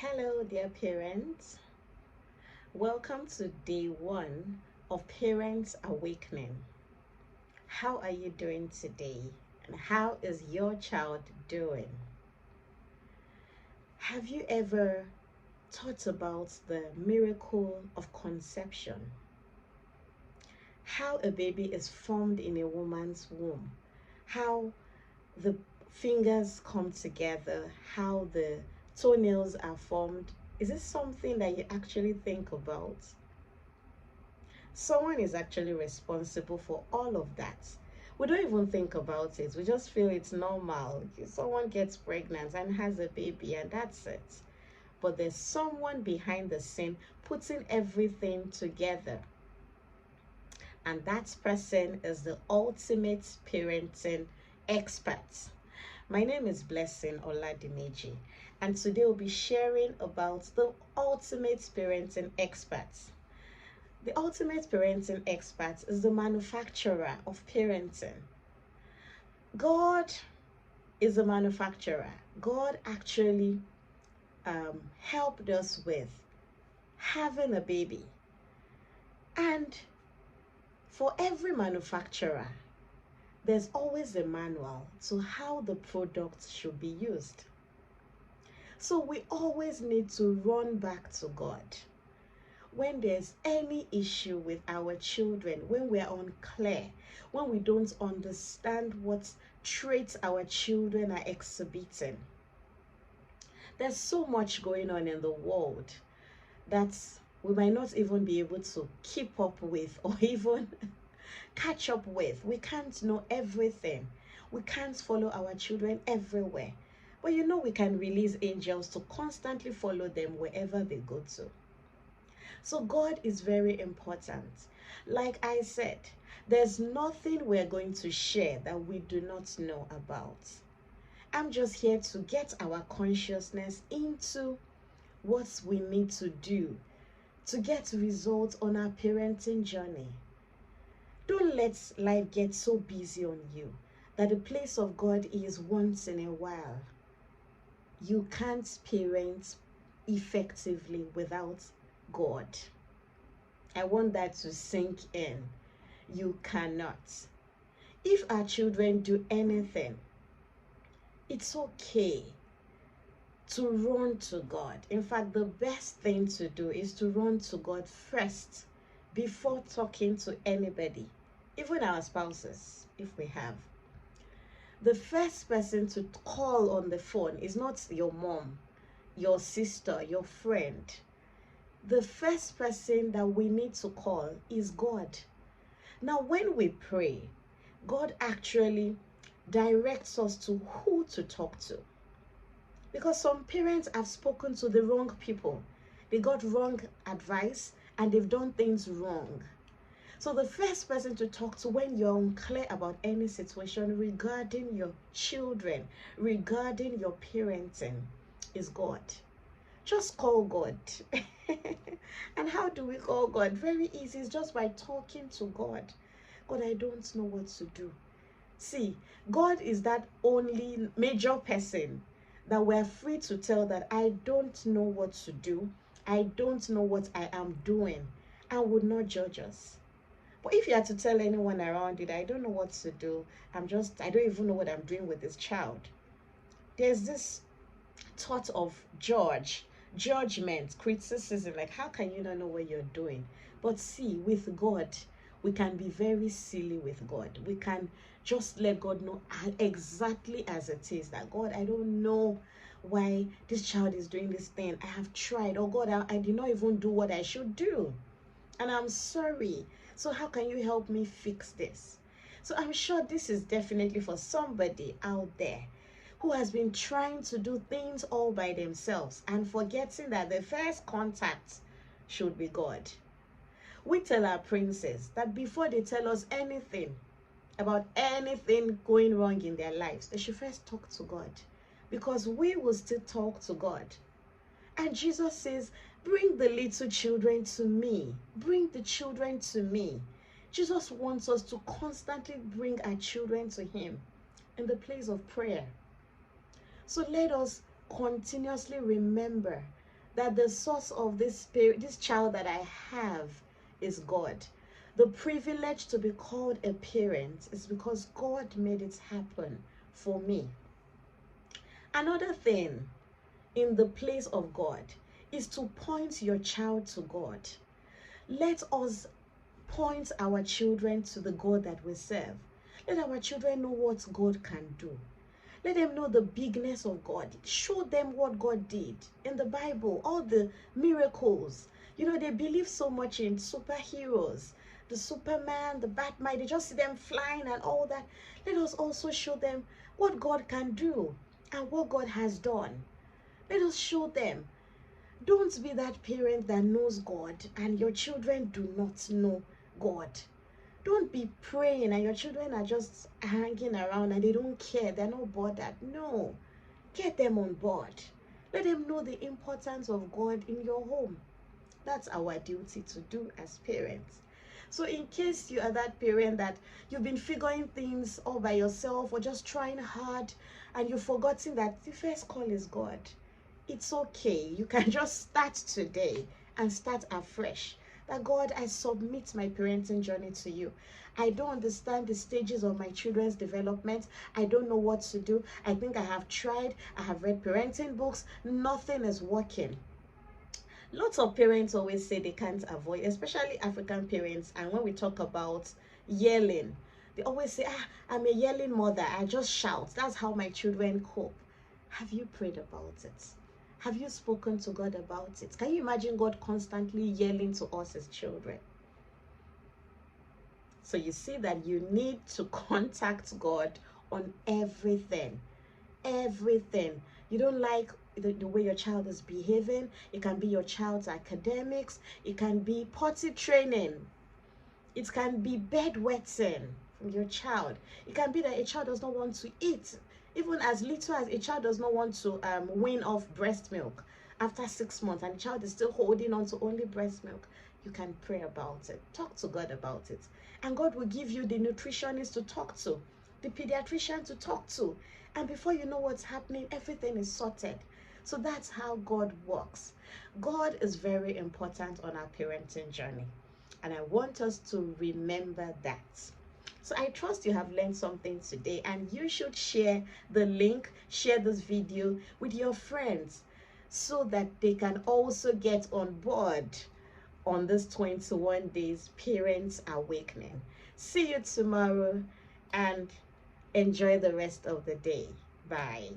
Hello, dear parents. Welcome to day one of Parents Awakening. How are you doing today? And how is your child doing? Have you ever thought about the miracle of conception? How a baby is formed in a woman's womb? How the fingers come together? How the toenails are formed? Is this something that you actually think about? Someone is actually responsible for all of that. We don't even think about it. We just feel it's normal. Someone gets pregnant and has a baby, and that's it. But there's someone behind the scene putting everything together. And that person is the ultimate parenting expert. My name is Blessing Oladimeji, and today we'll be sharing about the ultimate parenting expert. The ultimate parenting expert is the manufacturer of parenting. God is a manufacturer. God actually helped us with having a baby. And for every manufacturer, there's always a manual to how the product should be used. So we always need to run back to God. When there's any issue with our children, when we're unclear, when we don't understand what traits our children are exhibiting, there's so much going on in the world that we might not even be able to keep up with or even catch up with. We can't know everything. We can't follow our children everywhere. But we can release angels to constantly follow them wherever they go to. So God is very important. Like I said, there's nothing we're going to share that we do not know about. I'm just here to get our consciousness into what we need to do to get results on our parenting journey. Don't let life get so busy on you that the place of God is once in a while. You can't parent effectively without God. I want that to sink in. You cannot. If our children do anything, it's okay to run to God. In fact, the best thing to do is to run to God first before talking to anybody, even our spouses, if we have. The first person to call on the phone is not your mom, your sister, your friend. The first person that we need to call is God. Now, when we pray, God actually directs us to who to talk to. Because some parents have spoken to the wrong people. They got wrong advice and they've done things wrong. So the first person to talk to when you're unclear about any situation regarding your children, regarding your parenting, is God. Just call God. And how do we call God? Very easy. It's just by talking to God. God, I don't know what to do. See, God is that only major person that we're free to tell that I don't know what to do. I don't know what I am doing, and would not judge us. But if you had to tell anyone around it, I don't know what to do. I don't even know what I'm doing with this child. There's this thought of judgment, criticism, like how can you not know what you're doing? But see, with God, we can be very silly with God. We can just let God know exactly as it is that God, I don't know why this child is doing this thing. I have tried. Oh God, I did not even do what I should do. And I'm sorry. So how can you help me fix this? So I'm sure this is definitely for somebody out there who has been trying to do things all by themselves and forgetting that the first contact should be God. We tell our princes that before they tell us anything about anything going wrong in their lives, they should first talk to God, because we will still talk to God. And Jesus says, bring the little children to me. Bring the children to me. Jesus wants us to constantly bring our children to him in the place of prayer. So let us continuously remember that the source of this spirit, this child that I have, is God. The privilege to be called a parent is because God made it happen for me. Another thing in the place of God is to point your child to God. Let us point our children to the God that we serve. Let our children know what God can do. Let them know the bigness of God. Show them what God did in the Bible, all the miracles. You know, they believe so much in superheroes, the Superman, the Batman. They just see them flying and all that. Let us also show them what God can do and what God has done. Let us show them. Don't be that parent that knows God and your children do not know God. Don't be praying and your children are just hanging around and they don't care. They're not bothered. No. Get them on board. Let them know the importance of God in your home. That's our duty to do as parents. So in case you are that parent that you've been figuring things all by yourself or just trying hard and you've forgotten that the first call is God, it's okay. You can just start today and start afresh. That God, I submit my parenting journey to you. I don't understand the stages of my children's development. I don't know what to do. I think I have tried. I have read parenting books. Nothing is working. Lots of parents always say they can't avoid, especially African parents. And when we talk about yelling, they always say, I'm a yelling mother. I just shout. That's how my children cope. Have you prayed about it? Have you spoken to God about it? Can you imagine God constantly yelling to us as children? So you see that you need to contact God on everything. Everything. You don't like the way your child is behaving. It can be your child's academics. It can be potty training. It can be bedwetting from your child. It can be that a child does not want to eat. Even as little as a child does not want to wean off breast milk after 6 months and the child is still holding on to only breast milk, you can pray about it. Talk to God about it. And God will give you the nutritionist to talk to, the pediatrician to talk to. And before you know what's happening, everything is sorted. So that's how God works. God is very important on our parenting journey. And I want us to remember that. So I trust you have learned something today and you should share the link, share this video with your friends so that they can also get on board on this 21 days Parents Awakening. See you tomorrow and enjoy the rest of the day. Bye.